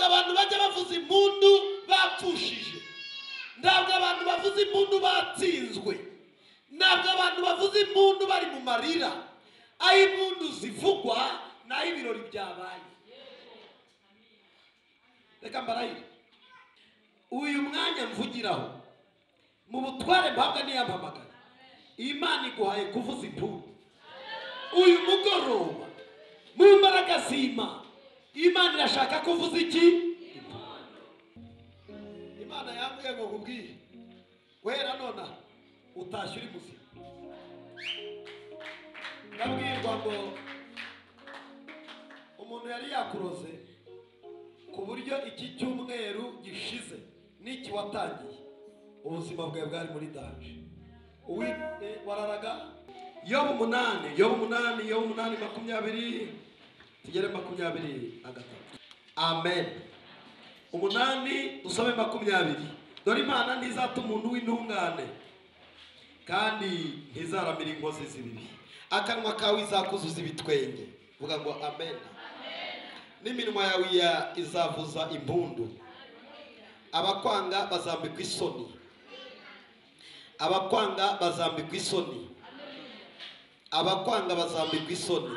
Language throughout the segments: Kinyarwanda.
ntabwo abantu bajya bavuza impundu bapfushije, ntabwo abantu bavuza impundu batsinzwe, ntabwo abantu bavuza impundu bari mu marira. Aho impundu zivugwa naho ibirori byabaye. Reka mbarayire, uyu mwanya mvugiraho mu butware mpabwa niyampamagara, Imana iguhaye kuvuza impundu. Uyu mugoroba mu mbaraga z'Imana, Imana irashaka kuvuza iki? Imana yambwiye ngo nkubwire, wera nona utashye uri muzima. Ndabwirwa ngo umuntu yari yakuroze ku buryo iki cyumweru gishize n'iki watangiye ubuzima bwawe bwari muri danje. Wararaga Yobu 8 20 tugere 23. Amen. 8 dusome 20. Dore Imana ntizatuma umuntu w'intungane kandi ntizaramira inkozi z'ibibi. Akanwa kawe izakuzuza ibitwenge. Vuga ngo amen. N'iminwa yawe izavuza impundu. Abakwanga bazambikwa isoni. Abakwanga bazambikwa isoni. Abakwanga bazambikwa isoni.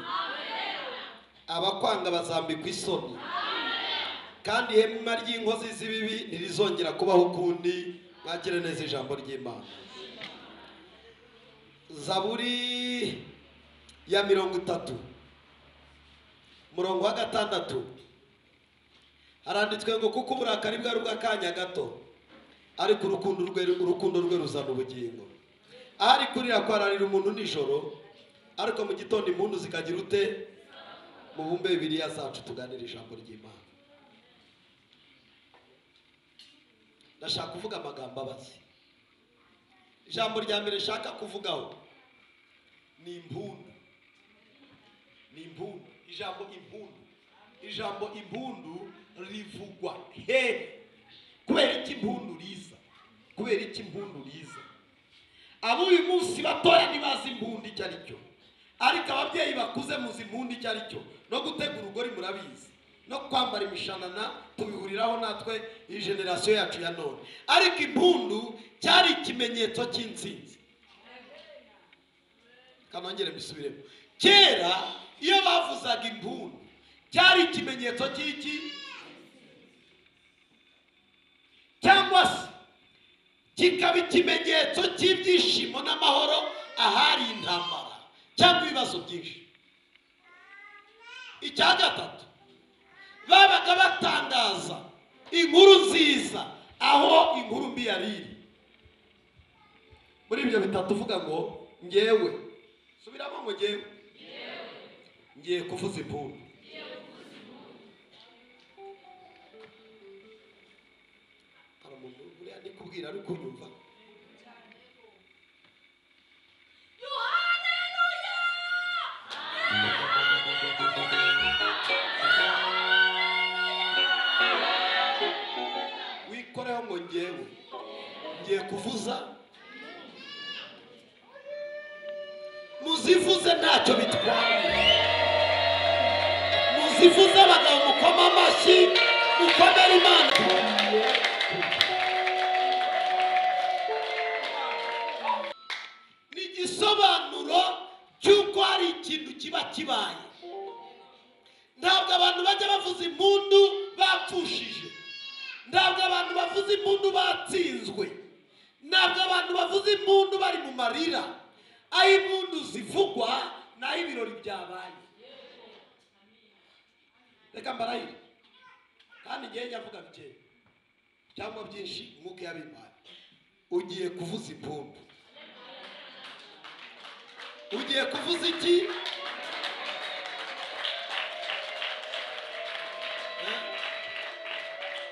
Abakwanga bazambikwa isoni. Kandi ihema ry'inkozi z'ibibi ntirizongera kubaho ukundi. Mwakire neza ijambo ry'Imana. Zaburi ya 30 murongo wa 6 haranditswe ngo kuko uburakari bwari bw'akanya gato, ariko urukundo rwe ruzana ubugingo. Ahari kurira kwararira umuntu nijoro, ariko mu gitondo impundu zikagira ute? Mu bumbe Bibiliya zacu tuganira ijambo ry'Imana. Ndashaka kuvuga amagambo abazi. Ijambo rya mbere nshaka kuvugaho ni impundu. Ni impundu. Ijambo impundu rivugwa he? Kubera iki impundu riza? Kubera iki impundu riza? Abo uyu munsi batoya ntibazi impundu icyo ari cyo, ariko ababyeyi bakuze muzi impundu icyo ari cyo. No gutegura urugori murabizi, no kwambara imishanana tubihuriraho natwe iyi generasiyo yacu ya none. Ariko impundu cyari ikimenyetso cy'intsinzi. Kanongere mbisubiremo. Kera iyo bavuzaga impundu cyari ikimenyetso cy'iki? Cyangwa se kikaba ikimenyetso cy'ibyishimo n'amahoro ahari intambara cyangwa ibibazo byinshi. Icya gatatu, babaga batangaza inkuru nziza aho inkuru mbi yari iri. Muri ibyo bitatu uvuga ngo ngewe, subiramo ngo ngewe ngiye kuvuza impundu. Hari umuntu uriya ndi kubwira ari kunyumva? Wikoreho ngo ngewe ngiye kuvuza. Muzivuze ntacyo bitwaye. Muzivuze abagabo mukoma amashyi, mukomere Imana. Ni igisobanuro cy'uko hari ikintu kiba kibaye. Ntabwo abantu bajya bavuza impundu bapfushije, ntabwo abantu bavuza impundu batsinzwe, ntabwo abantu bavuza impundu bari mu marira. Aho impundu zivugwa naho ibirori byabaye. Reka mbarayire, kandi ngiye nyavuga bike cyangwa byinshi mwuka yabimpaye. Ugiye kuvuza impundu. Ugiye kuvuza iki?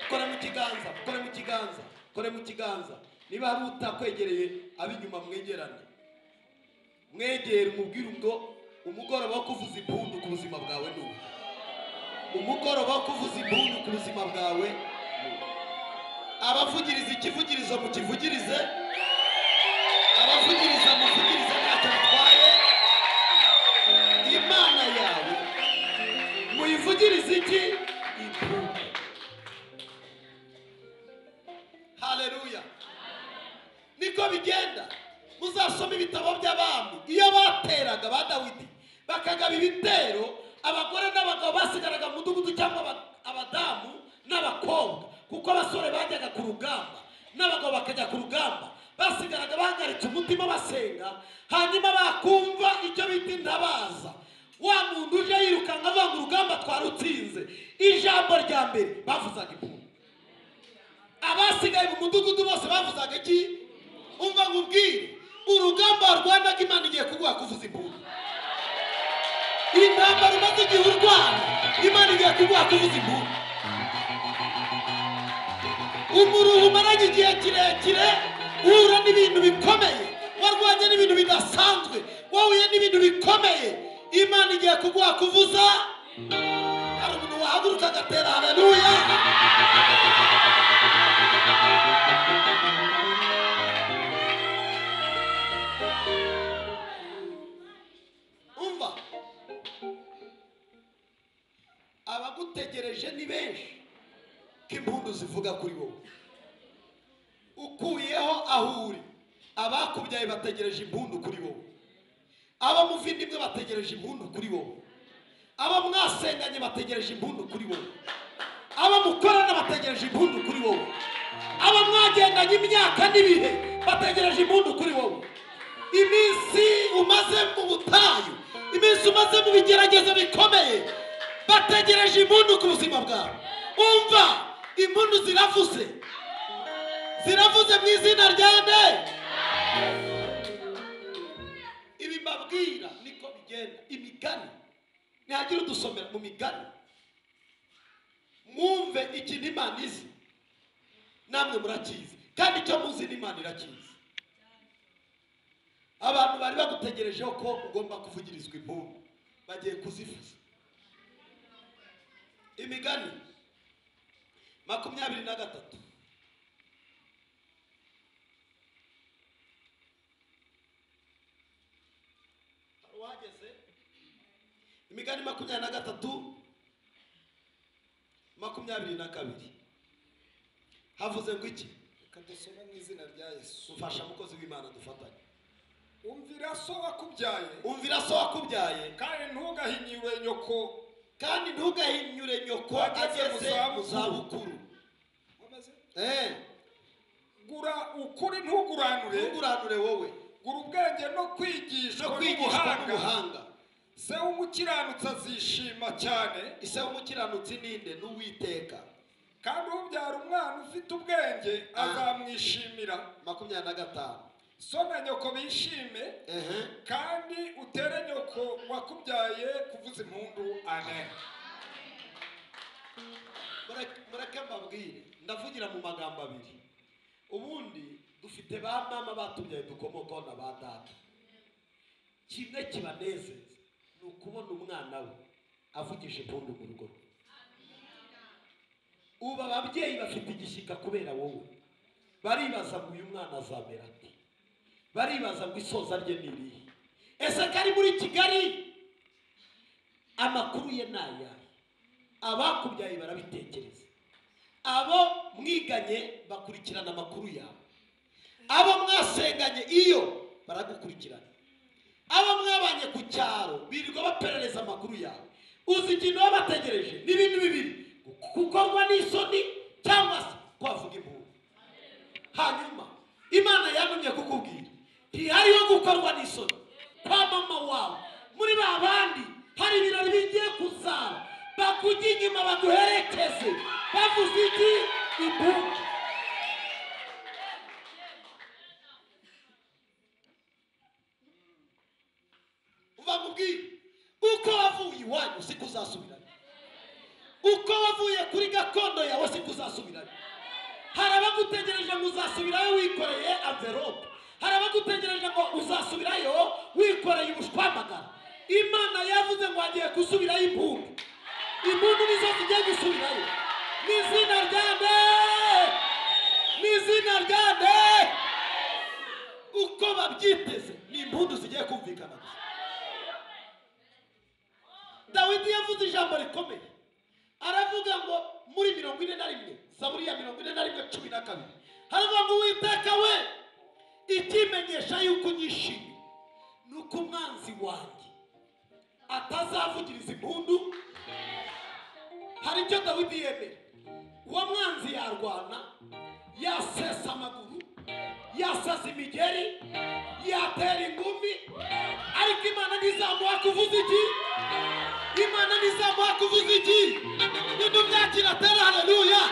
Kora mu kiganza, kore mu kiganza, kore mu kiganza. Niba hari utakwegereye abinyuma mwegerane. Mwegere umubwire ngo umugoroba wo kuvuza impundu ku buzima bwawe n'ubu. Umugoroba wo kuvuza impundu ku buzima bwawe. Abavugiriza ikivugirizo mu kivugirize, abavugiriza muvugirize ntacyo bitwaye. Imana yawe muyivugirize iki? Impundu. nibasoma ibitabo by'abami iyo bateraga ba Dawidi bakagaba ibitero, abagore n'abagabo basigaraga mu mudugudu cyangwa abadamu n'abakobwa, kuko abasore bajyaga ku rugamba n'abagabo bakajya ku rugamba, basigaraga bahagaritse umutima basenga. Hanyuma bakumva icyo bita intabaza, wa muntu uje yirukanka avuga ngo urugamba twarutsinze, ijambo rya mbere bavuzaga impundu. Abasigaye mu mudugudu bose bavuzaga iki? Umva ngubwire, urugamba warwanaga Imana igiye kuguha kuvuza impundu. Intambara umaze igihe urwana, Imana igiye kuguha kuvuza impundu. Umuruhu umaranye igihe kirekire uhura n'ibintu bikomeye, warwanye n'ibintu bidasanzwe, wahuye n'ibintu bikomeye, Imana igiye kuguha kuvuza. Hari umuntu wahaguruka agatera haleluya. Umva, abagutegereje ni benshi ko impundu zivuga kuri wowe. Ukuyeho aho uri, abakubyaye bategereje impundu kuri wowe, abamuvindimwe bategereje impundu kuri wowe, abamwasenganye bategereje impundu kuri wowe, abamukorana bategereje impundu kuri wowe, abamwagendanye imyaka n'ibihe bategereje impundu kuri wowe. Iminsi umaze mu butayu, iminsi umaze mu bigeragezo bikomeye, bategereje impundu ku buzima bwawe. Umva, impundu ziravuze, ziravuze mu izina rya nde. Ibi mbabwira niko bigenda. Imigani ntihagira udusomera mu migani, mwumve ikintu Imana izi, namwe murakizi, kandi icyo muzi n'Imana irakizi. Abantu bari bagutegerejeho ko ugomba kuvugirizwa impundu, bagiye kuzivuza. Imigani 23. Wageze Imigani 23 22 havuze ngo iki? Kadusoma mu izina rya Yesu. Ufasha mukozi w'Imana dufatanye. Umvira so wakubyaye, umvira so wakubyaye, kandi ntugahinyure nyoko, kandi ntugahinyure nyoko ageze mu zabukuru. Gura ukuri ntuguranure wowe, gura ubwenge no kwigishwa n'ubuhanga. Se w'umukiranutsi azishima cyane. Ise w'umukiranutsi ninde? N'Uwiteka. Kandi ubyara umwana ufite ubwenge azamwishimira. 25. So na nyoko bishime, kandi utere nyoko wakubyaye kuvuza impundu. Amen. Mureke mbabwire, ndavugira mu magambo abiri. Ubundi dufite ba mama batubyaye dukomokaho na ba data. Kimwe kibanezeza ni ukubona umwana we avugisha impundu mu rugo. Ubu ababyeyi bafite igishyika kubera wowe, baribaza ngo uyu mwana azamera ate, baribaza ngo isoza rye ni irihe. Ese kari muri Kigali amakuru ye naya? Abakubyaye barabitekereza, abo mwiganye bakurikirana amakuru yawe, abo mwasenganye iyo baragukurikirana, abo mwabanye ku cyaro birirwa baperereza amakuru yawe. Uzi ikintu babategereje n'ibintu bibiri: gukorwa n'isoni cyangwa se kwavuga impundu. Hanyuma Imana yantumye kukubwira, ntihariho gukorwa n'isoni kwa mama wawe. Muri ba bandi hari ibirori bigiye kuzaba, bakujya inyuma baguherekeze bavuze iki? Impundu. Uva mubwire, uko wavuye iwanyu si kuzasubirayo, uko wavuye kuri gakondo yawe si kuzasubirayo. Hari abagutegereje ngo uzasubirayo wikoreye envelope, hari abagutegereje ngo uzasubirayo wikoreye ubushwamagara. Imana yavuze ngo agiye gusubirayo impundu. Impundu nizo zigiye gusubirayo. N'izina ryande, n'izina ryande. Uko babyiteze ni impundu zigiye kumvikana. Dawidi yavuze ijambo rikomeye, aravuga ngo muri 41, Zaburi ya 41:12, haravuga ngo Uwiteka we, ikimenyesha yuko nyishimye nuko umwanzi wanjye atazavugiriza impundu. Hari icyo Dawidi yemera, uwo mwanzi yarwana, yasesa amaguru, yasaza imigeri, yatera ingumi, ariko Imana ntizamuha kuvuza iki? Imana ntizamuha kuvuza iki? Nibyo byakira tera haleluya.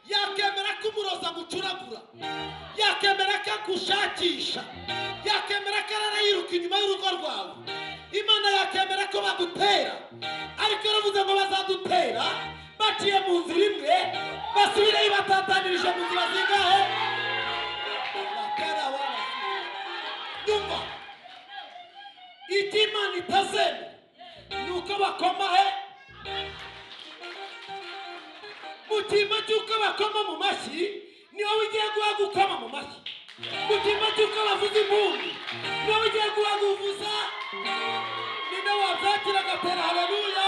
Yakemera ko umuroza gucuragura, yakemera ko agushakisha, yakemera ko arara yiruka inyuma y'urugo rwawe. Imana yakemera ko bagutera, ariko yaravuze ngo bazadutera baciye mu nzira imwe, basubireyo batatanirije mu nzira zingahe? Nyumva, icyo Imana itazemera ni uko bakoma he? Mu cyimbo cy'uko bakoma mu mashyi ni wowe ugiye guha gukoma mu mashyi. Mu cyimbo cy'uko bavuza impundu ni wowe ugiye guha guvuza. Ni nawe wabyakira agatera haleluya.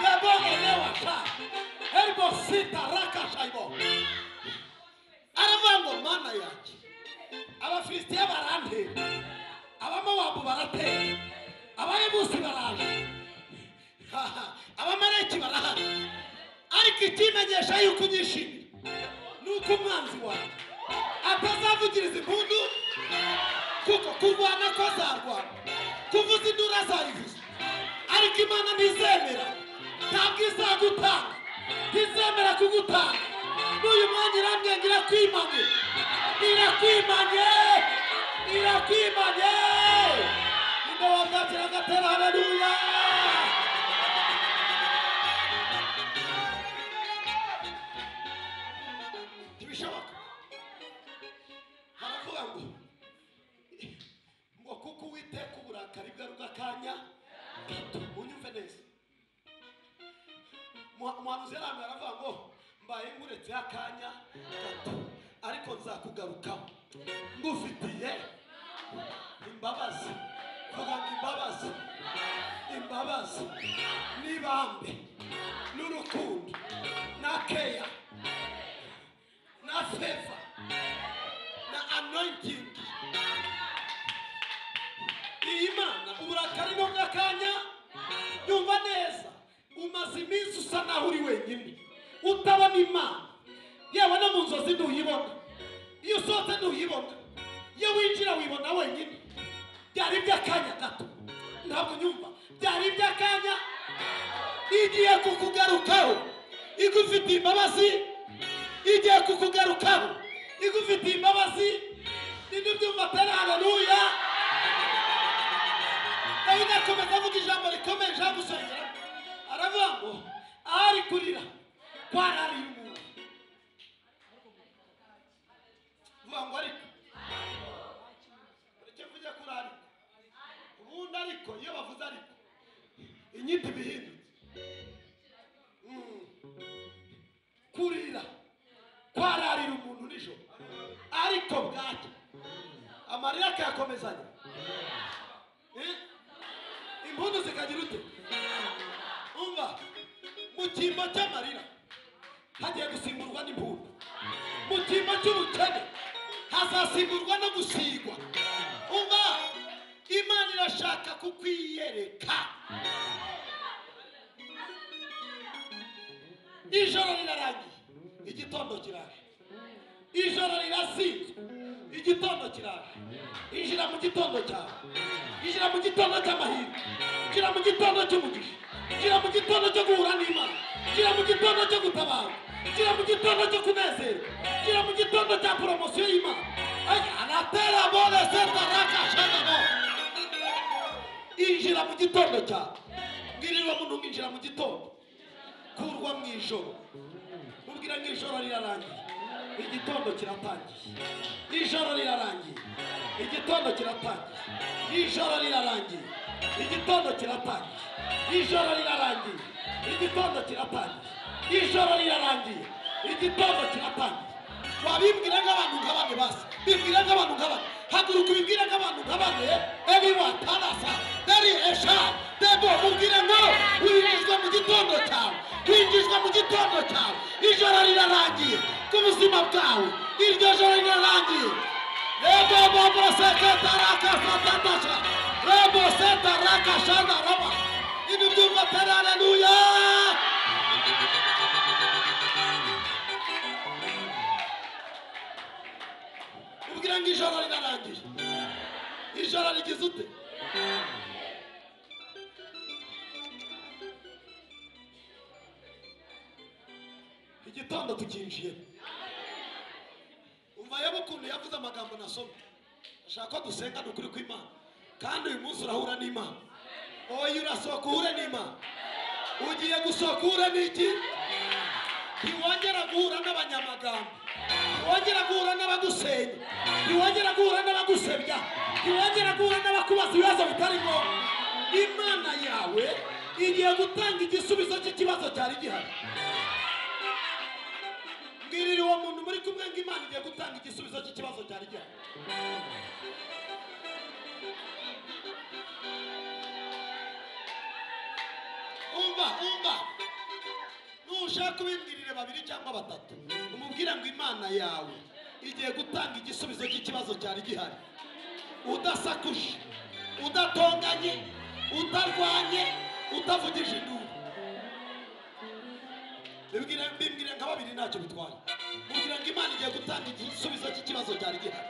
Debo elewa sha elbo sita raka shaibo. Aravuga ngo Mana yanjye, Abafilisitiya barantera, Abamowabu baratera, Abayebusi baraje, Abamaleki barahari, ariko ikimenyesha yuko unyishimira nuko umwanzi wanjye atazavugiriza impundu, kuko kurwana ko azarwana, kuvuza induru azayivuza, ariko Imana ntizemera, ntabwo izagutanga, ntizemera kugutanga. N'uyu mwanya irambwira ngo irakwimanye, irakwimanye, irakwimanye. Ninde wabyakira agatera haleluya. Ntibishoboka. Haravuga ngo kuko Uwiteka uburakari bwe bw'akanya gato. Unyumve neza. Umuhanuzi yaramye aravuga ngo mbaye nguretse akanya gato, ariko nzakugarukaho ngufitiye imbabazi. Vuga ngo imbabazi, imbabazi n'ibambe n'urukundo na keya na favor na anointing. Iyi Mana uburakari no bw'akanya, yumva neza, umaze iminsi usa naho uri wenyine utabona Imana, yewe no mu nzozi ntuyibona, iyo usohotse ntuyibona, iyo winjira wibona wenyine. Byari iby'akanya gato, ntabwo nyumva, byari iby'akanya, igiye kukugarukaho igufitiye imbabazi, igiye kukugarukaho igufitiye imbabazi. Nibyo byumva tera haleluya. Dawidi akomeza avuga ijambo rikomeye nshaka gusengera, aravuga ngo ahari kurira kwarariye umuntu. Vuga ngo ariko ureke mvuge kuri ariko, ubundi ariko iyo bavuze ariko inyito ibihindutse. Kurira kwararira umuntu nijoro, ariko bwacya amarira akayakomezanya, impundu zikagira ute? Umva, mu cyimbo cy'amarira hagiye gusimburwa n'impundu, mu cyimbo cy'ubukene hazasimburwa no gusigwa. Umva, Imana irashaka kukwiyereka. Ijoro rirarangiye, igitondo kiraje. Ijoro rirasinzwe, igitondo kiraje. Injira mu gitondo cyawe, injira mu gitondo cy'amahirwe, injira mu gitondo cy'umugisha, injira mu gitondo cyo guhura n'Imana, injira mu gitondo cyo gutabara, injira mu gitondo cyo kunezerwa, injira mu gitondo cya poromosiyo y'Imana. Anatera bole seta raka shagamo. Injira mu gitondo cyawe, mbwirira umuntu ngo injira mu gitondo, kurwa mu ijoro, mubwira ngo ijoro rirarangiye, igitondo kiratangiye. Ijoro rirarangiye, igitondo kiratangiye. Ijoro rirarangiye, igitondo kiratangiye. Ijoro rirarangiye, igitondo kiratangiye. Ijoro rirarangiye, igitondo kiratangiye. Wabimbwira nk'abantu nk'abandi basi, bimbwira nk'abantu nk'abandi, haguruka ubibwira nk'abantu nk'abandi. Ebiwa tarasa, deri esha, de yego mubwire ngo winjizwa mu gitondo cyawe, winjizwa mu gitondo cyawe. Ijoro rirarangiye ku buzima bwawe, iryo joro rirarangiye. Rebo bobo seketa rakasatasha, rebo seta rakashana raba. Ibi byumva tera, haleluya. Ubwira ngo ijoro rirarangiye. Ijoro rigize ute? Igitondo tukinjiye. Umva yabo ukuntu yavuze amagambo nasomye. Ashaka ko dusenga n'ukuri kw'Imana. Kandi uyu munsi urahura n'Imana. Oya urasohoka uhure n'Imana. Ugiye gusohoka uhure n'iki? Ntiwongera guhura n'abanyamagambo, ntiwongera guhura n'abagusenya, ntiwongera guhura n'abagusebya, ntiwongera guhura n'abakubaza ibibazo bitari ngombwa. Imana yawe igiye gutanga igisubizo cy'ikibazo cyari gihari. Mbwirira uwo muntu muri kumwe ngo Imana igiye gutanga igisubizo cy'ikibazo cyari gihari. Umva nushaka kubimbwirire babiri cyangwa batatu, umubwira ngo Imana yawe igiye gutanga igisubizo cy'ikibazo cyari gihari. Udasakuje, udatonganye, utarwanye, utavugije induru. Bimbwire nka babiri ntacyo bitwaye. Mubwira ngo Imana igiye gutanga igisubizo cy'ikibazo cyari gihari.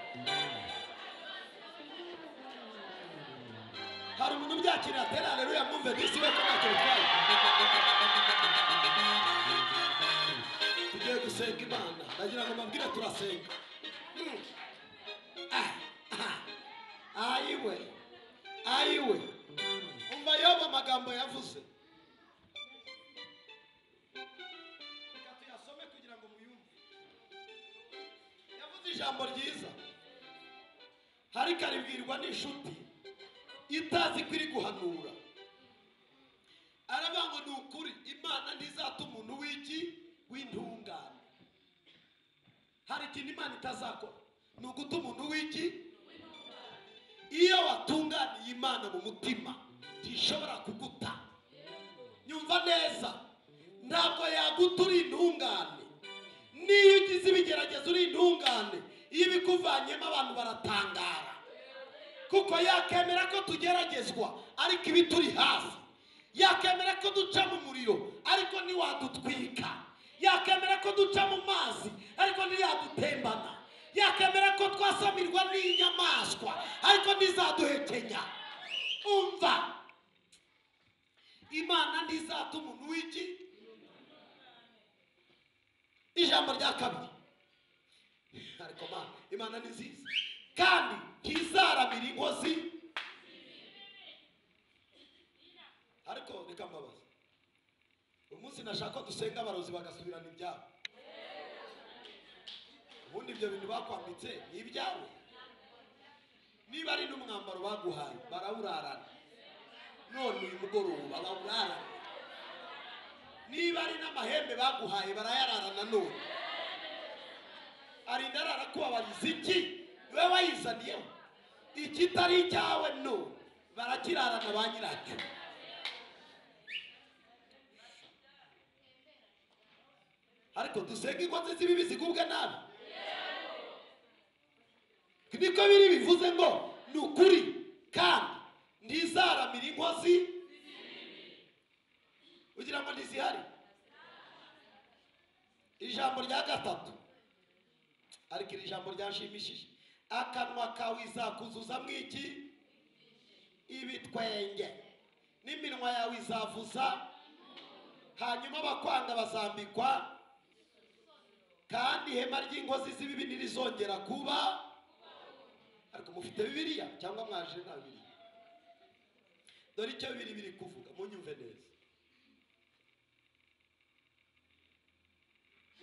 Hari umuntu byakira tera, haleluya, mwumve disi we ko ntacyo bitwaye. Tugiye gusenga Imana, ndagira ngo mabwire turasenga. Ayiwe umva Yobu amagambo yavuze. Reka tuyasome kugira ngo muyumve. Yavuze ijambo ryiza, ariko aribwirwa n'inshuti itazi ko iri guhanura. Aravuga ngo ni ukuri Imana ntizata umuntu w'intungane. Hari ikintu Imana itazakora, ni uguta umuntu w'iki? Iyo watunganiye Imana mu mutima ntishobora kuguta. Nyumva neza, ntabwo yaguta uri intungane. Niyo ugize ibigeragezo uri intungane, iyo ibikuvanyemo abantu baratangara. Kuko yakemera ko tugeragezwa ariko ibi turi hasi. Yakemera ko duca mu muriro ariko ntiwadutwika. Yakemera ko duca mu mazi ariko ntiyadutembana. Yakemera ko twasamirwa n'inyamaswa ariko ntizaduhekenya. Umva, Imana ntizata umuntu w'iki? Ijambo rya kabiri, ariko Imana ni nziza kandi ntizaramira inkozi. Ariko reka mbabaza, umunsi nashaka dusenga abarozi bagasubirana ibyabo. Ubundi ibyo bintu bakwambitse ni ibyawe. Niba ari n'umwambaro baguhaye barawurarana, none uyu mugoroba bawurarana. Niba ari n'amahembe baguhaye barayararana none. Ari ndarara kubabariza iki? Niwe wayizaniyeho. Ikitari icyawe no barakirarana ba nyiracyo. Ariko dusenga inkozi z'ibibi zigubwe nabi. Niko biri bivuze ngo ni ukuri kandi ntizaramira inkozi. Ugira ngo ntizihari. Ijambo rya gatatu, ariko iri jambo ryashimishije. Akanwa kawe izakuzuzamo iki? Ibitwenge. N'iminwa yawe izavuza, hanyuma abakwanga bazambikwa, kandi ihema ry'inkozi z'ibibi ntirizongera kuba. Ariko mufite Bibiliya cyangwa mwaje nta Bibiliya? Dore icyo Bibiliya biri kuvuga, munyumve neza.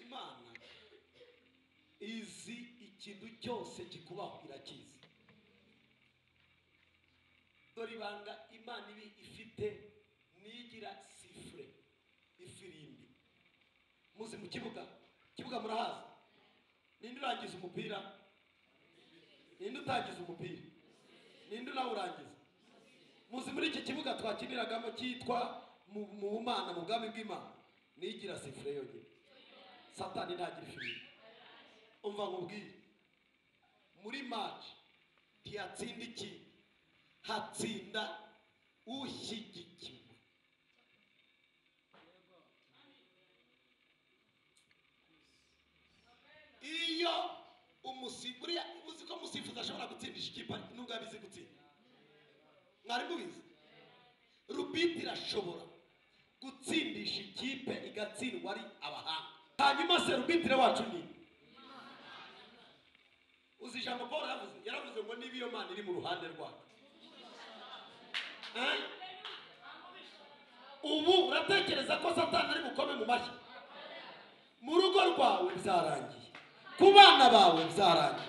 Imana izi ikintu cyose kikubaho, irakizi. Dore ibanga Imana ibi ifite, nigira sifure, ifirimbi. Muzi mu kibuga murahazi? Ninde urangiza umupira? Ninde utagize umupira? Ninde unawurangiza? muzi muri iki kibuga twakiniragamo cyitwa mu Bumana mu bwami bw'Imana nigira sifure yonyine. Satani ntagira ifiri. Umva nkubwire, muri match ntiyatsinda iki, hatsinda ushyigikiwe. Iyo umusiburi uzi ko musifuza ashobora gutsindisha ikipe nubwo abizi gutsinda, mwari mubizi? Rubiti irashobora gutsindisha ikipe igatsindwa ari abahanga. Hanyuma se rubitire wacu ni uzi ijambo Paul yaravuze ngo niba iyo Mana iri mu ruhande rwacu, ubu uratekereza ko Satani ari bukome mu mashyi? Mu rugo rwawe byarangiye, ku bana bawe byarangiye,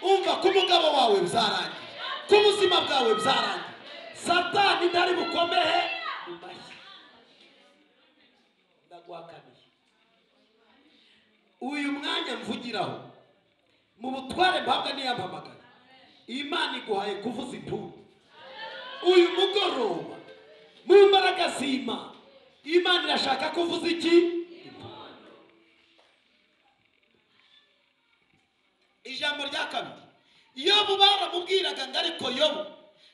umva ku mugabo wawe byarangiye, ku buzima bwawe byarangiye. Satani ntari bukomehe mu mashyi. Ndagwakaniye uyu mwanya mvugiraho mu butware mpabwa niyampamagara, Imana iguhaye kuvuza impundu uyu mugoroba mu mbaraga z'Imana. Imana irashaka kuvuza iki? Ijambo rya kabiri, Yobu baramubwiraga ngo ariko Yobu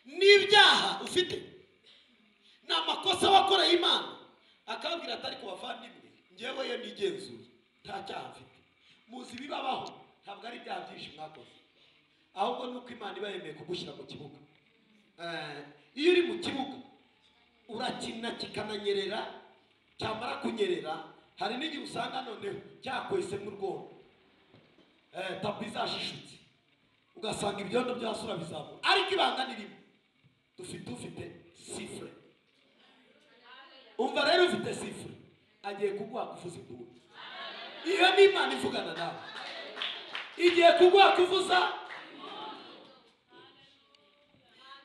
n'ibyaha ufite n'amakosa wakoreye Imana, akabwira atari ku bavandimwe njyewe yo nigenzuye nta cyaha mfite. Muzi bibabaho ntabwo ari ibyaha byinshi mwakoze, ahubwo nuko Imana iba yemeye kugushyira mu kibuga. Iyo uri mu kibuga urakina kikananyerera, cyamara kunyerera hari n'igihe usanga noneho cyakwese mu rwondo, tapi zashishutse ugasanga ibyondo byasura bizamuka. Ariko ibanga ni rimwe, ufite sifure. Umva rero ufite sifure agiye kuguha kuvuza impundu. Iyo ni Imana ivugana nawe, igiye kuguha kuvuza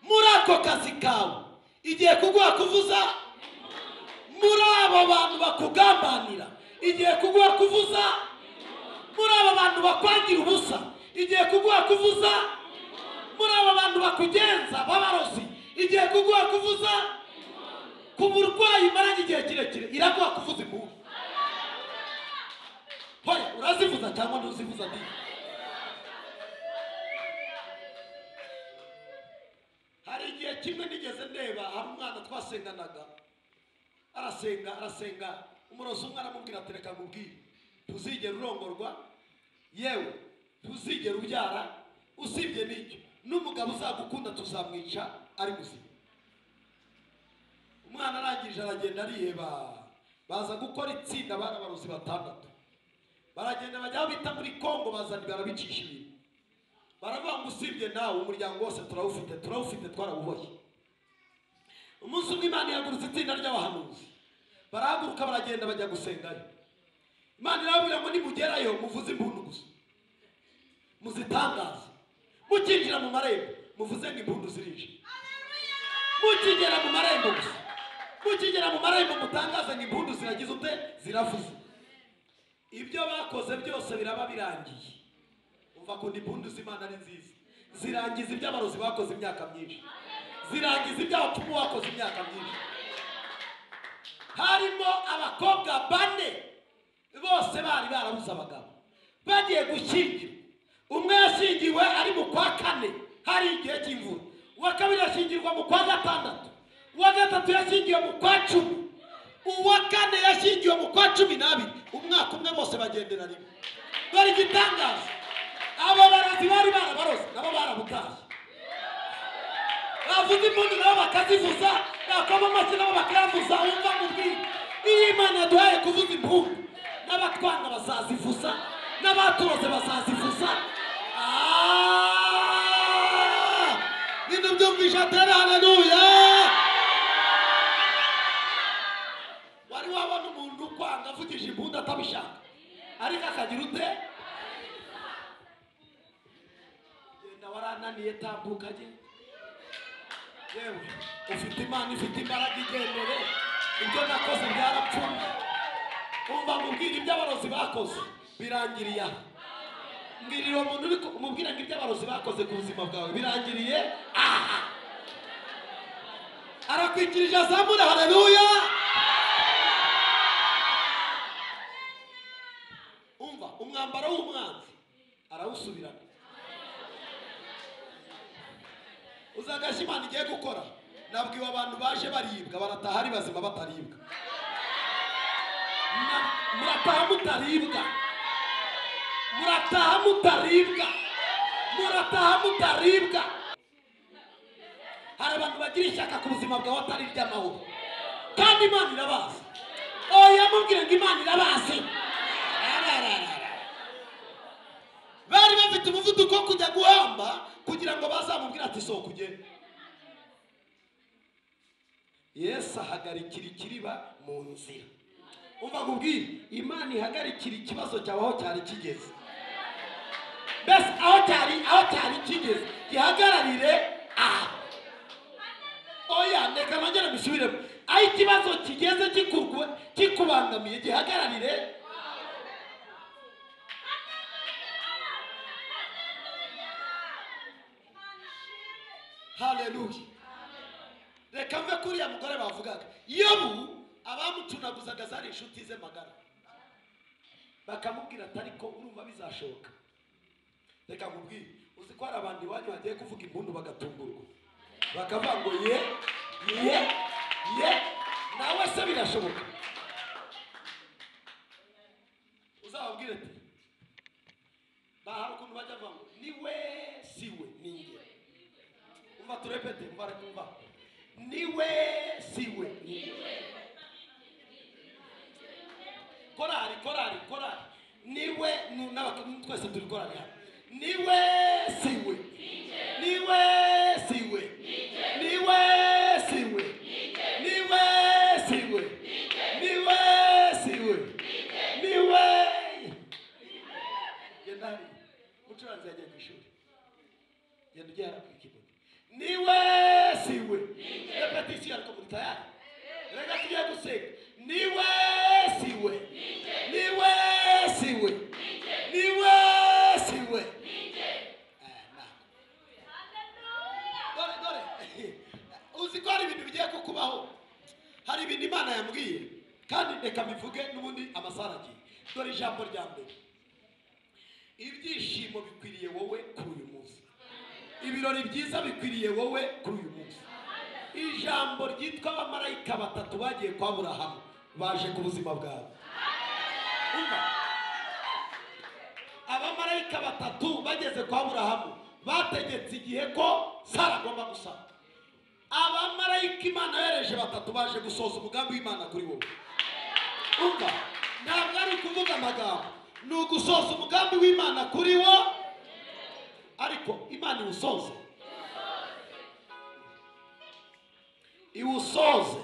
muri ako kazi kawe, igiye kuguha kuvuza muri abo bantu bakugambanira, igiye kuguha kuvuza muri abo bantu bakwangira ubusa, igiye kuguha kuvuza muri abo bantu bakugenza b'abarozi, igiye kuguha kuvuza ku burwayi maranye igihe kirekire, iraguha kuvuza impundu. Hoya urazivuza cyangwa ntuzivuza ndi? Hari igihe kimwe nigeze ndeba, hari umwana twasenganaga arasenga umurozi umwe aramubwira ati reka nkubwire, ntuzigera urongorwa, yewe ntuzigera ubyara, usibye n'icyo n'umugabo uzagukunda tuzamwica ari muzima. Umwana arangije aragenda ariheba, baza gukora itsinda bana barozi 6, baragenda bajya aho bita muri Kongo, bazana barabicisha ibintu, baravuga ngo usibye nawe umuryango wose turawufite twarawuboshye. Umunsi umwe Imana yagurutse itsinda ry'abahanuzi, barahaguruka baragenda bajya gusengayo. Imana irababwira ngo nimugerayo muvuze impundu gusa, muzitangaze, mukinjira mu marembo muvuze ngo impundu zirinje, mukigera mu marembo gusa, mukigera mu marembo mutangaze ngo impundu ziragize ute, ziravuze. Ibyo bakoze byose biraba birangiye. Umva ko impundu z'Imana ari nziza, zirangiza ibyo abarozi bakoze imyaka myinshi, zirangiza ibyo abapfumu bakoze imyaka myinshi. Harimo abakobwa 4 bose bari barabuze abagabo, bagiye gushyingirwa. Umwe yashyingiwe ari mu kwa 4 hari igihe cy'imvura, uwa kabiri yashyingirwa mu kwa 6, uwa gatatu yashyingiwe mu kwa 10, uwa 4 yashyingiwe mu kwa 12. Umwaka umwe bose bagendera rimwe. Bari gitangaza, abo barozi bari barabarozi nabo barabutashye, bavuze impundu nabo bakazivuza, bakoma amashyi nabo bakayavuza. Umva mubwire, iyi Imana yaduhaye kuvuza impundu, n'abatwanga bazazivuza, n'abaturoze bazazivuza. Bintu byumvisha atari haleluya. Wari wabona umuntu ukwanga avugije impundu atabishaka, ariko akagira ute? Genda warananiye, tambuka genda. Yewe ufite Imana ifite imbaraga, igendere. Ibyo nakoze byarapfuye. Umva mubwire ibyo abarozi bakoze birangiriye aha. Mbwirira umuntu uri mubwira ngo ibyo abarozi bakoze ku buzima bwawe birangiriye aha. arakwikirije azamura haleluya. Umva umwambaro w'umwanzi arawusubirana. Uzagasha Imana igiye gukora. Nabwiwe abantu baje baribwa barataha ari bazima bataribwa. Murataha mutaribwa. Murataha mutaribwa. Murataha mutaribwa. Hari abantu bagira ishyaka ku buzima bwawe atari iry'amahoro. Kandi Imana irabazi. Oya mubwire ngo Imana irabazi. Bari bafite umuvuduko wo kujya guhamba kugira ngo bazamubwire ati sohoka ugende. Yesu ahagarikira ikiriba mu nzira. Umva nkubwire, Imana ihagarikira ikibazo cyawe aho cyari kigeze. Mbese aho cyari kigeze gihagararire aha. Oya reka nongere mbisubiremo. Aho ikibazo kigeze kikubangamiye gihagararire. Haleluya. Reka mve kuri ya mugore bavugaga. Yobu abamucunaguzaga zari inshuti ze magara. Bakamubwira ati ariko urumva bizashoka. Reka nkubwire, uzi ko hari abandi wanyu bagiye kuvuga impundu bagatungurwa. Bakavuga ngo ye nawe se birashoboka. Uzababwire ati bahari ukuntu bajya bavuga niwe siwe ninge. Umva turepete mbara kumva. Niwe siwe ninge. Korari. Niwe n'abakamwe twese turi korari hano. Niwe siwe. Niwe siwe. Niwe siwe. Niwe siwe. Niwe siwe. Niwe. Gendari. Mucuranzi yagiye ku ishuri. Genda ugera ku keyboard. Niwe siwe. Repetition ariko muri tayari. Rega tugiye gusenga. Niwe siwe. Niwe siwe. Niwe siwe. Dore. Uzi ko hari ibintu bigiye kukubaho. Hari ibintu Imana yambwiye. Kandi reka bivuge n'ubundi amasaragiye. Dore ijambo rya mbere. Ibyishimo bikwiriye wowe kuri uyu munsi. Ibirori byiza bikwiriye wowe kuri uyu munsi. Ijambo ryitwa abamarayika batatu bagiye kwa Aburahamu baje ku buzima bwawe. Umva. Abamarayika batatu bageze kwa Aburahamu bategetse igihe ko Sara agomba gusama. Abamarayika Imana yohereje batatu baje gusoza umugambi w'Imana kuri wowe. Umva. Ntabwo ari kuvuga amagambo, ni ugusoza umugambi w'Imana kuri wo. Ariko Imana iwusoze. Iwusoze.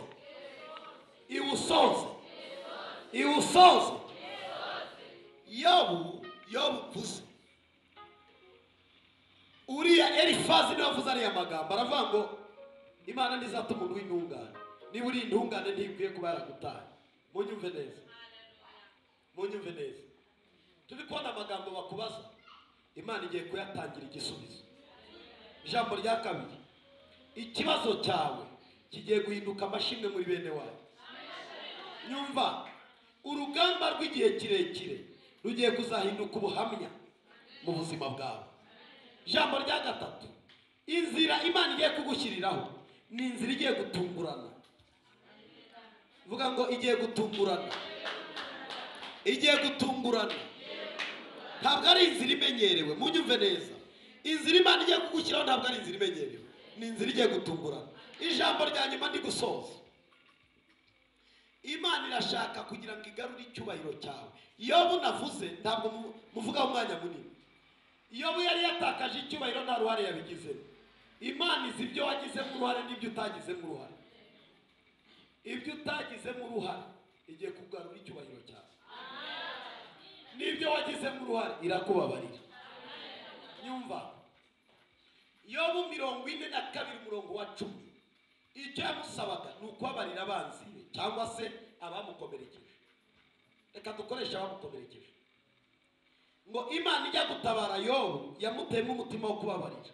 Yobu kuze. Uriya Elifazi niwe wavuze ariya magambo. Aravuga ngo Imana ntizatuma umuntu w'intungane. Niba uri intungane ntikwiye kuba yaragutaye. Munyumve neza. Turi kubona amagambo bakubaza. Imana igiye kuyatangira igisubizo. Ijambo rya kabiri. Ikibazo cyawe kigiye guhinduka amashimwe muri bene wawe. Nyumva, urugamba rw'igihe kirekire rugiye kuzahinduka ubuhamya mu buzima bwawe. Ijambo rya gatatu. Inzira Imana igiye kugushyiriraho ni inzira igiye gutungurana. Vuga ngo igiye gutungurana. Ntabwo ari inzira imenyerewe. Munyumve neza. Inzira Imana igiye kugushyiraho ntabwo ari inzira imenyerewe. Ni inzira igiye gutungurana. Ijambo rya nyuma ndi gusoza. Imana irashaka kugira ngo igarure icyubahiro cyawe. Yobu navuze ntabwo muvuga umwanya munini. Yobu yari yatakaje icyubahiro nta ruhare yabigizemo. Imana izi ibyo wagizemo uruhare n'ibyo utagizemo uruhare. Ibyo utagizemo uruhare igiye kugarura icyubahiro cyawe. N'ibyo wagizemo uruhare irakubabarira. Nyumva. Yobu 42:10. Icyo yamusabaga ni ukubabarira abanzi cyangwa se abamukomerekeje. Reka dukoresha abamukomerekeje. Ngo Imana ijya gutabara Yobu yamuteyemo umutima wo kubabarira.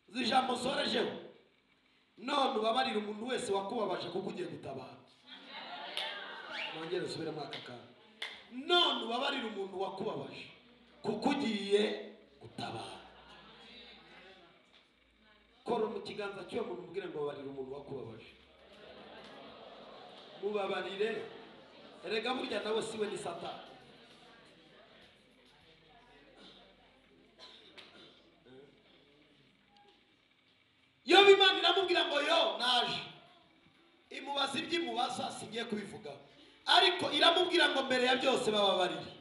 Zijambo zorejeho. none ubabarira umuntu wese wakubabaje kuko ugiye gutabara. Nongere usubire mu aka kantu. None ubabarira umuntu wakubabaje kuko ugiye gutabara. Kora mu kiganza cyo mu mubwire ngo babarira umuntu wakubabaje. Mubabarire. Erega burya nawe siwe ni Satani. Yo Imana iramubwira ngo yo naje. Imubaza ibyimubaza singiye kubivuga. Ariko iramubwira ngo mbere ya byose bababarire.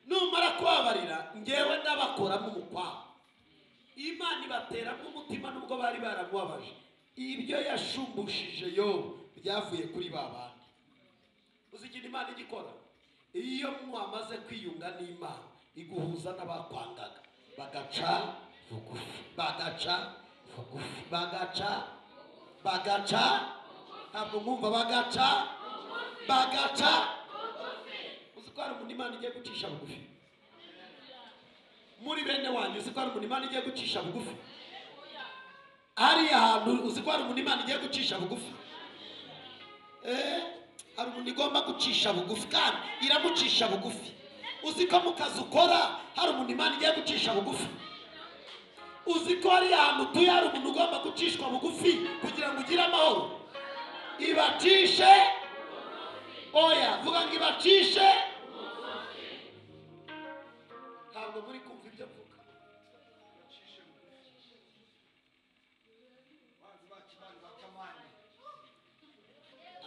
Numara kubabarira ngewe ndabakoramo umukwa. Imana ibateramo umutima nubwo bari baramubabaje. Ibyo yashumbushije yo byavuye kuri babandi. Uzikindi Imana igikora. Iyo mwamaze kwiyunga n'Imana iguhuza n'abakwangaga. Bagaca bugufi. Bagaca ntabwo mwumva bagaca uzi ko hari umuntu Imana igiye gucisha bugufi muri bene wanyu. Uzi ko hari umuntu Imana igiye gucisha bugufi hariya hantu. Uzi ko hari umuntu Imana igiye gucisha bugufi. Hari umuntu igomba gucisha bugufi kandi iramucisha bugufi. Uzi ko mu kazi ukora hari umuntu Imana igiye gucisha bugufi. Uzi ko hari ahantu utuye hari umuntu ugomba gucishwa bugufi kugira ngo ugire amahoro. Ibacishe oya vuga ngo ibacishe. Ntabwo muri kumva ibyo mvuga.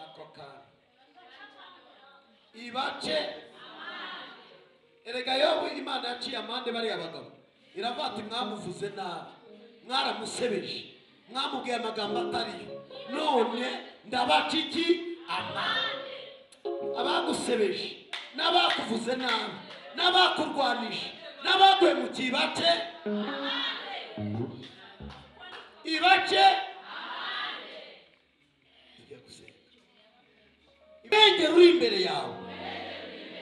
Ako kana ibace. Erega yobu Imana yaciye amande bari abagabo. Iravuga ati mwamuvuze nabi, mwaramusebeje, mwamubwiye amagambo atariyo, none ndabaca iki amande. Abagusebeje n'abakuvuze nabi n'abakurwanisha n'abaguhemukiye ibace ibace. Ibengera uri imbere yawe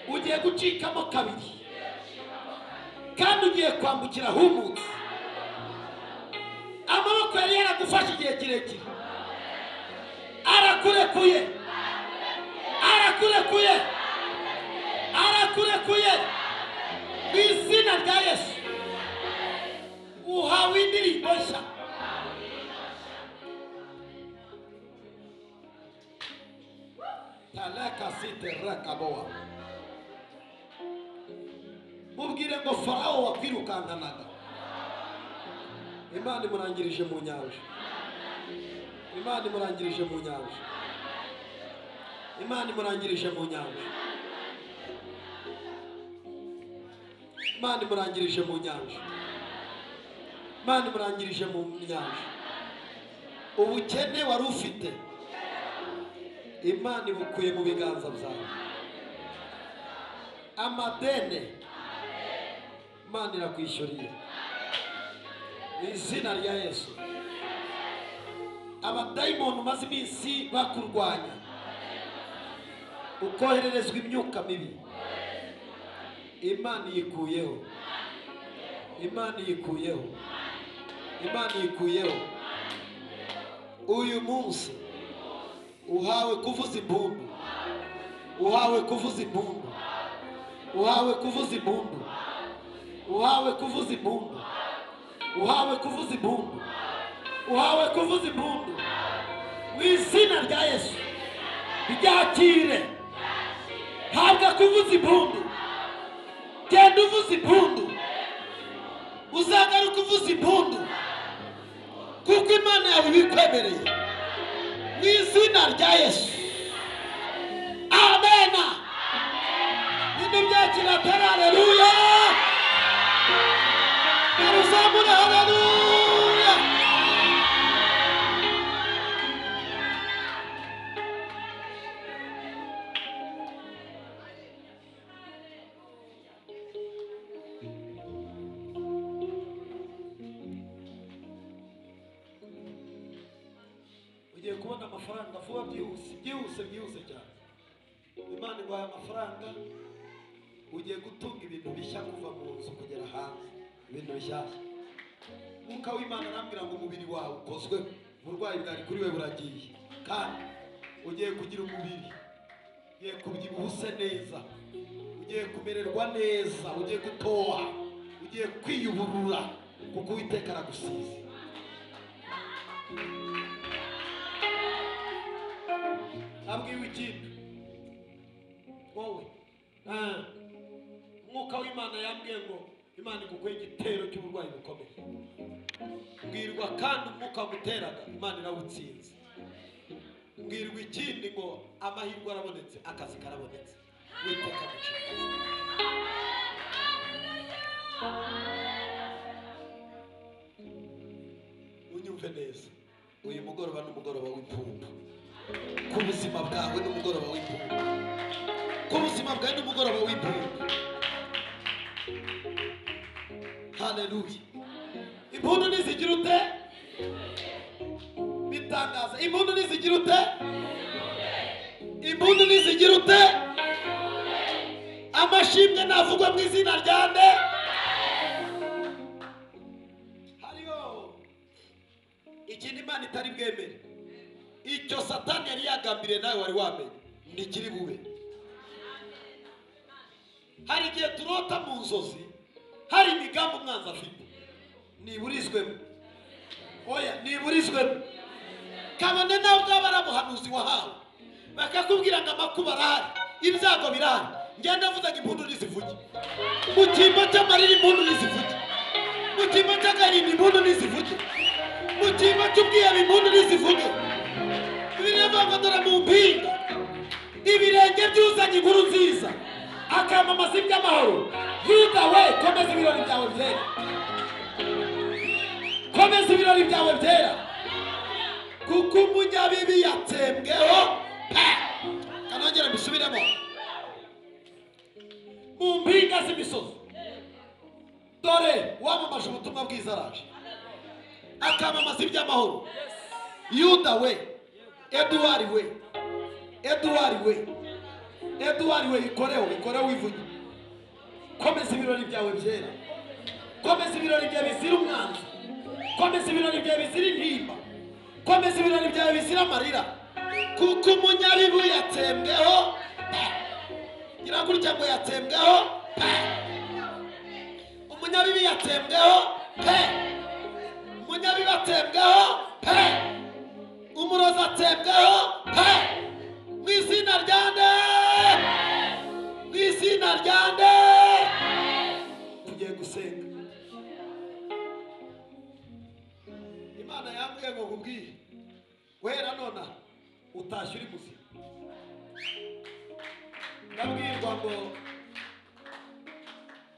ugiye gucikamo kabiri kandi ugiye kwambukira humutse. Amaboko yari yaragufashe igihe kirekire arakurekuye mu izina rya Yesu. Uhawe indirimbo nshya. Talaka site rakaboa. Mubwire ngo Farao wakwirukankanaga Imana imurangirije mu nyanja. Imana imurangirije mu nyanja. Imana imurangirije mu nyanja. Imana imurangirije mu nyanja. Imana imurangirije mu nyanja. Ubukene wari ufite Imana ibukuye mu biganza byawe. Amadene Imana irakwishyuriye mu izina rya Yesu. Abadayimoni umaze iminsi bakurwanya ukohererezwa imyuka mibi, Imana yikuyeho. Imana yikuyeho. Imana yikuyeho. Uyu munsi uhawe kuvuza impundu. Uhawe kuvuza impundu. Uhawe kuvuza impundu. Uhawe kuvuza impundu. Uhawe kuvuza impundu. Uhawe kuvuza impundu. Mu izina rya Yesu byakire. Habwa kuvuza impundu. Genda uvuza impundu. Uzagaruka uvuza impundu kuko Imana yawe ibikwemereye mu izina rya Yesu. Amena. Ninde byakira atari haleluya. Naruzamure haleluya. Ugiye kubona amafaranga vuba byihuse cyane. Imana iguhaye amafaranga ugiye gutunga ibintu bishya kuva mu nzu kugera hanze. Ibintu bishyashya. Mwuka w'Imana arambwira ngo umubiri wawe ukozwe uburwayi bwari kuri we buragiye, kandi ugiye kugira umubiri, ugiye kubyibuha use neza, ugiye kumererwa neza, ugiye gutoha, ugiye kwiyuburura kuko Uwiteka aragusize. Abwiwe ikintu wowe, umwuka w'Imana yambwiye ngo Imana igukuye igitero cy'uburwayi bukomeye. Mbwirwa kandi umwuka waguteraga Imana irawutsinze. Mbwirwa ikindi ngo amahirwe arabonetse, akazi karabonetse. Uwiteka amushimire. Unyumve neza, uyu mugoroba n'umugoroba w'impundu ku buzima bwawe, n'umugoroba w'impundu ku buzima bwawe, n'umugoroba w'impundu. Haleluya. Impundu nizigira ute? Bitangaza. Impundu nizigira ute? Impundu nizigira ute? Amashimwe navugwa mu izina rya nde? Hariyo ikintu Imana itari bwemere, icyo Satani yari yagambiriye nawe wari wamenye ntikiri bube. Hari igihe turota mu nzozi, hari imigambi umwanzi afite, niburizwemo. Oya, niburizwemo. Kabone nawe ubwaba ari umuhanuzi wahawe, bakakubwira ngo amakuba arahari, ibyago birahari, ngenda mvuze ngo impundu nizivuge. Mu cyimbo cy'amarira impundu nizivuge, mu cyimbo cy'agahinda impundu nizivuge, mu cyimbo cy'ubwiyaba impundu nizivuge. Bireba ngo dore mu mpinga ibirenge byuzanye inkuru nziza, akamamaza iby'amahoro. Yuda we, komeza ibirori byawe byera, komeza ibirori byawe byera, kuko umunyabibi yatsembweho. Kanongera mbisubiremo. Mu mpinga z'imisozi dore wamamaje ubutumwa bwiza araje, akamamaza iby'amahoro. Yuda we, Eduard we, Eduard we, Eduard we, ikoreho wivuge. Komeza ibirori byawe byera, komeza ibirori byawe bizira umwanzi, komeza ibirori byawe bizira intimba, komeza ibirori byawe bizira amarira, kuko umunyabibu yatsembweho. Gira gutya ngo yatsembweho, umunyabibi yatsembweho, umunyabibi atsembweho, umurozi atsembweho, mu izina rya nde? Mu izina rya nde? Tugiye gusenga. Imana yambwiye ngo nkubwire, wera nona utashye uri muzima. Ndabwirwa ngo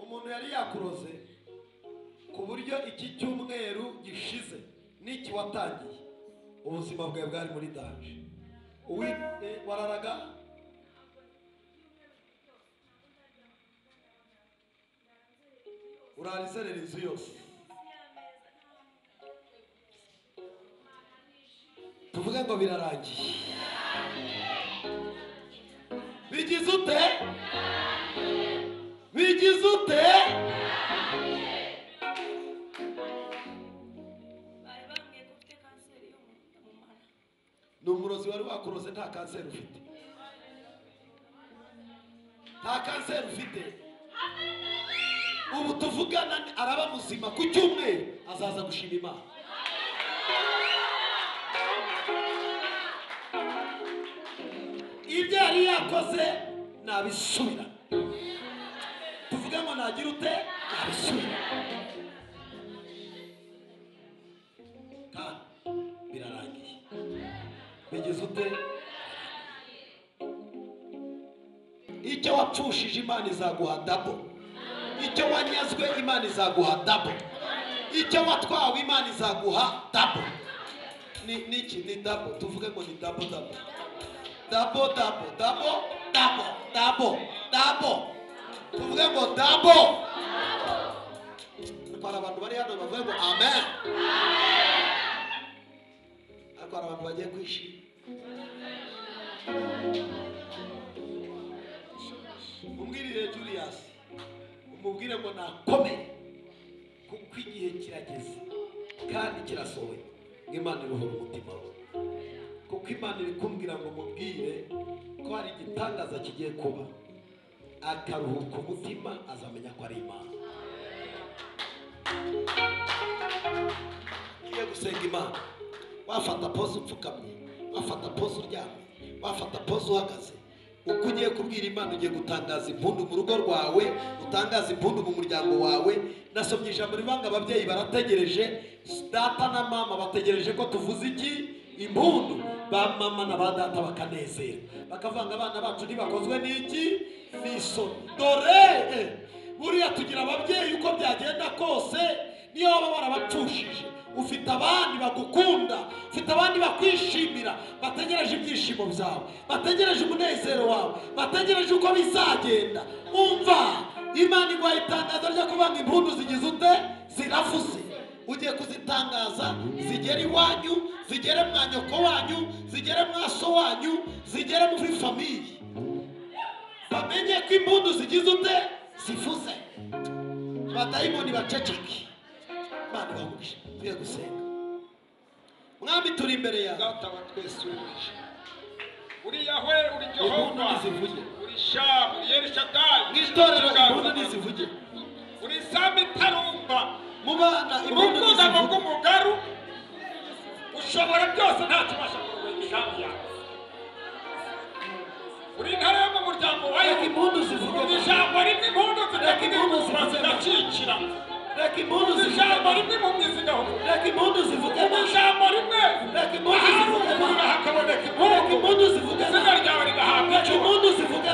umuntu yari yakuroze ku buryo iki cyumweru gishize n'iki watangiye ubuzima bwawe bwari muri danje. Wararaga urarizerera inzu yose. Tuvuge ngo birarangiye. Bigize ute? Bigize ute? Ni umurozi wari wakuroze, nta kanseri ufite, nta kanseri ufite. Ubu tuvugana araba muzima, ku cyumweru azaza gushima Imana. Ibyo yari yakoze nabisubira. Tuvuge ngo nagira ute? Nabisubira. Kandi birarangiye. Bigize ute? Icyo wapfushije Imana izaguha dabo. Icyo wanyazwe Imana izaguha dabo. Icyo watwawe Imana izaguha dabo. Niki ni dabo. Tuvuge ngo ni dabo. Dabo. Tuvuge ngo dabo. Para abantu bari hano bavuge ngo amen. Ariko abantu bagiye kwishima. Umubwirire Julius, umubwire ngo nakomeye kuko igihe kirageze kandi kirasohoye. Imana iruhura umutima we, kuko Imana iri kumbwira ngo mubwire ko hari igitangaza kigiye kuba, akaruhuka umutima azamenya ko ari Imana. Ugiye gusenga Imana, wafata pose upfukamye, wafata pose uryamye, wafata pose uhagaze. Uko ugiye kubwira Imana ugiye gutangaza impundu mu rugo rwawe, utangaza impundu mu muryango wawe. Nasomye ijambo rivanga ababyeyi barategereje, data na mama bategereje ko tuvuze iki? Impundu. Ba mama na ba data bakanezera, bakavanga abana bacu ntibakozwe n'iki? N'isoni. Dore buriya tugira ababyeyi uko byagenda kose, niyo baba barabapfushije, ufite abandi bagukunda, ufite abandi bakwishimira, bategereje ibyishimo byawe, bategereje umunezero wawe, bategereje uko bizagenda. Umva, Imana iguhaye itangazo ryo kuvanga impundu zigize ute? Ziravuze. Ugiye kuzitangaza, zigere iwanyu, zigere mwa nyoko wanyu, zigere mwa so wanyu, zigere muri famiye, bamenye ko impundu zigize ute? Zivuze. Abadayimoni baceceke. Imana ibahugishe. Tugiye gusenga. Mwami turi imbere yawe. Data wa twese uri Yahwe, uri Jehova, uri Shamu, uri Elishadai, Mwitorero impundu nizivuge. uri Sami Tarumba, Mu bana impundu urukundano nizivuge. rw'umugaru, ushobora byose nta kibasha kurwanya ishamu yawe. Uri intare yo mu muryango wa Reka Yuda, impundu zivuge. uri ijambo rimwe impundu zidakingurwa zigacikira, Reka impundu uri zivuge. ijambo rimwe impumyi zigahuma, Reka impundu zivuge. uri ijambo rimwe Reka impundu ahari zivuge. umuriro hakaboneka Reka impundu, impundu zivuge. izina ryawe rigahabwa Reka icyubahiro. impundu zivuge.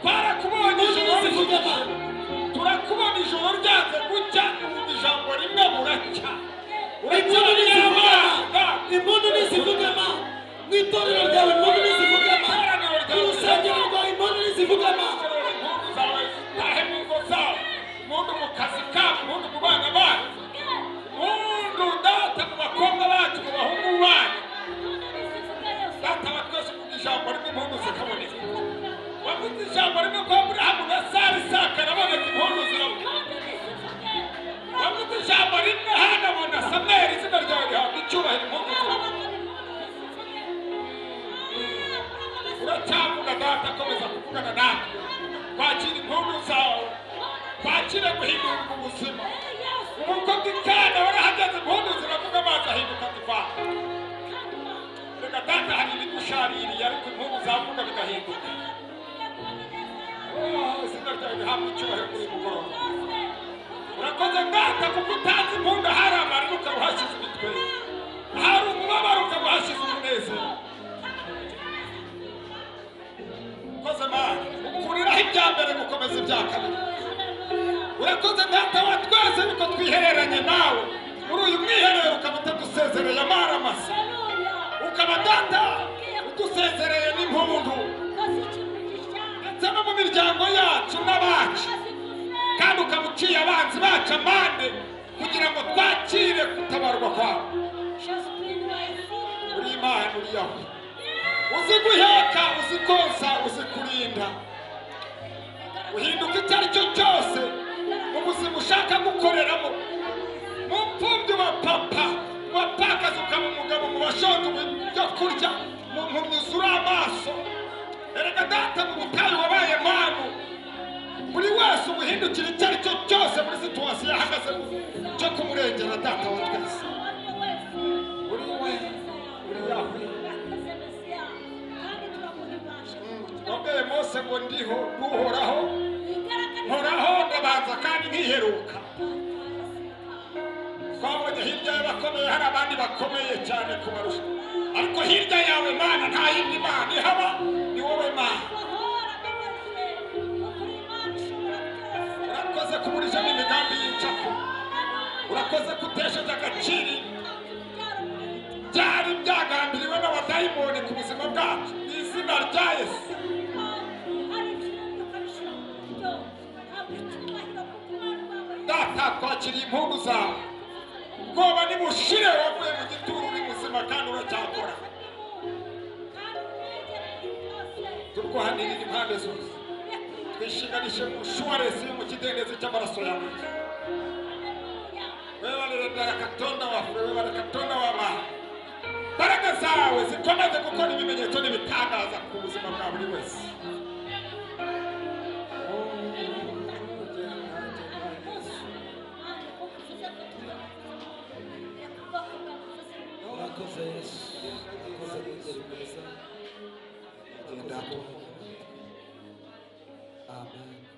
Twarakubonye ijoro zivuge. turakubona ijoro ryanze gucya, uvuga ijambo rimwe buracya. Impundu nizivuge. Impundu nizivuge. Mu itorero ryawe impundu nizivuge. Mu rusengero rwawe impundu nizivuge. Impundu zawe zitahe mu ngo zawe, impundu mu kazi kawe, impundu mu bana bacu, impundu data mu bakobwa bacu, mu bahungu bacu. Data wa twese uvuga ijambo rimwe impundu zikaboneka. Wavuze ijambo rimwe ko Aburahamu na Sara Isaka araboneka impundu ziraboneka. Wavuze ijambo rimwe Hana na Samweli, izina ryawe rihabwa icyubahiro, impundu ziraboneka. Uracyavuga data, komeza kuvugana natwe, kwakira impundu zawe, kwakira guhindurirwa ubuzima. Ubukwe bw'ikana warahageze, impundu ziravuga, amazi ahinduka divayi. Reka data, hari ibigushaririye ariko impundu zavuga bigahinduka. Izina ryawe rihabwa icyubahiro kuri uyu mugoroba. Urakoze data, kuko utanze impundu ahari amarira ukaba uhashyize imitwe, ahari umubabaro ukaba uhashyize umunezero. Urakoze Mana, ukuriraho ibya mbere gukomeza ibya kabiri. Urakoze data wa twese, niko twihereranye nawe muri uyu mwiherero, ukaba utadusezereye amaramasa, ukaba data udusezereye n'impundu, ndetse no mu miryango yacu n'abacu, kandi ukaba uciye abanzi bacu amande kugira ngo twakire gutabarwa kwawe. Uri Imana, uri Yahwe, uzi guheka, uzi konsa, uzi kurinda, uhinduka icyo ari cyo cyose mu buzima ushaka gukoreramo. Mu mfubyi wa papa wapakaza ukaba umugabo, mu bashonje ibyo kurya, mu myuzure amaso. Erega data, mu butayu wabaye mpamvu, buri wese umuhindukira icyo ari cyo cyose muri situwasiyo yahagazemo cyo kumurengera. Data wa twese uri we, uri Yahwe. Wabwiye Mose ngo ndiho n'uhoraho, nkoraho ndabanza kandi nkiheruka. Twabonye hirya y'abakomeye hari abandi bakomeye cyane kubarusha, ariko hirya yawe Mana nta yindi Mana ihaba, ni wowe Mana. Urakoze kuburijamo imigambi y'incako, urakoze kutesheje agaciro byari byagambiriwe n'abadayimoni ku buzima bwacu, mu izina rya Yesu. Data, twakiriye impundu zawe, ubwoba nibushire, wavuye mu gituro uri muzima kandi uracyakora. Turwanirira impande zose, twishinganishe mu shuwaresi yo mu kidendezi cy'amaraso yawe. Wewe wale Katonda wafu, wewe wale Katonda wa Mana, imbaraga zawe zikomeze gukora ibimenyetso n'ibitangaza ku buzima bwa buri wese. Urakoze Yesu, urakoze Mugeri mwiza, urakoze. Amen.